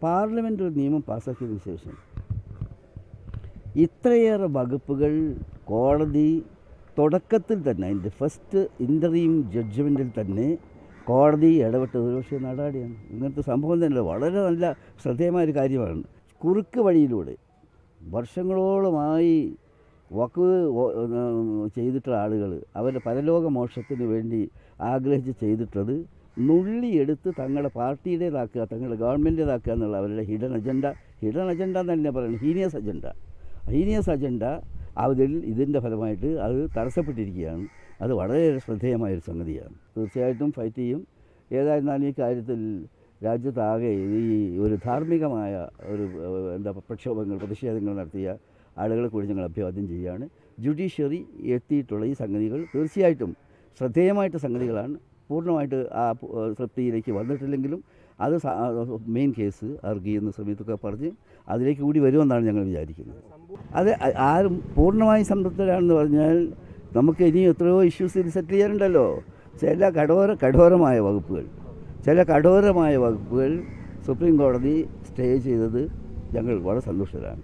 Parliament ഒരു നിയമം പാസ്സാക്കിയതിന് ശേഷം ഇത്രയേറെ വകുപ്പുകൾ കോടതി തുടക്കത്തിൽ തന്നെ അതിൻ്റെ ഫസ്റ്റ് ഇൻ്ററീം ജഡ്ജ്മെൻറ്റിൽ തന്നെ കോടതി ഇടപെട്ടത് പക്ഷേ നാടാടിയാണ്. ഇങ്ങനത്തെ സംഭവം തന്നെ വളരെ നല്ല ശ്രദ്ധേയമായൊരു കാര്യമാണ്. കുറുക്ക് വഴിയിലൂടെ വർഷങ്ങളോളമായി വഖഫ് ചെയ്തിട്ടുള്ള ആളുകൾ അവരുടെ പരലോക മോക്ഷത്തിന് വേണ്ടി ആഗ്രഹിച്ച് ചെയ്തിട്ടത് നുള്ളിയെടുത്ത് തങ്ങളുടെ പാർട്ടിയുടേതാക്കുക, തങ്ങളുടെ ഗവൺമെൻറ്റേതാക്കുക എന്നുള്ള അവരുടെ ഹിഡൻ അജണ്ട എന്ന് തന്നെ പറയുന്നത് ഹീനിയസ് അജണ്ട അതിൽ ഇതിൻ്റെ ഫലമായിട്ട് അത് തടസ്സപ്പെട്ടിരിക്കുകയാണ്. അത് വളരെ ശ്രദ്ധേയമായൊരു സംഗതിയാണ്. തീർച്ചയായിട്ടും ഫൈറ്റ് ചെയ്യും. ഏതായിരുന്നാലും ഈ കാര്യത്തിൽ രാജ്യത്താകെ ഈ ഒരു ധാർമ്മികമായ ഒരു പ്രതിഷേധങ്ങൾ നടത്തിയ ആളുകളെ കൂടി ഞങ്ങൾ അഭിവാദ്യം ചെയ്യുകയാണ്. ജുഡീഷ്യറി എത്തിയിട്ടുള്ള ഈ സംഗതികൾ തീർച്ചയായിട്ടും ശ്രദ്ധേയമായിട്ട് സംഗതികളാണ്. പൂർണ്ണമായിട്ട് ആ തൃപ്തിയിലേക്ക് വന്നിട്ടില്ലെങ്കിലും അത് മെയിൻ കേസ് ആർഗ്യൂ ചെയ്യുന്ന സമയത്തൊക്കെ പറഞ്ഞ് അതിലേക്ക് കൂടി വരുമെന്നാണ് ഞങ്ങൾ വിചാരിക്കുന്നത്. അത് ആരും പൂർണ്ണമായി സംതൃപ്തരാണെന്ന് പറഞ്ഞാൽ നമുക്ക് ഇനിയും എത്രയോ ഇഷ്യൂസ് സെറ്റിൽ ചെയ്യാനുണ്ടല്ലോ. ചില കഠോരമായ വകുപ്പുകൾ സുപ്രീം കോടതി സ്റ്റേ ചെയ്തത് ഞങ്ങൾ വളരെ സന്തുഷ്ടരാണ്.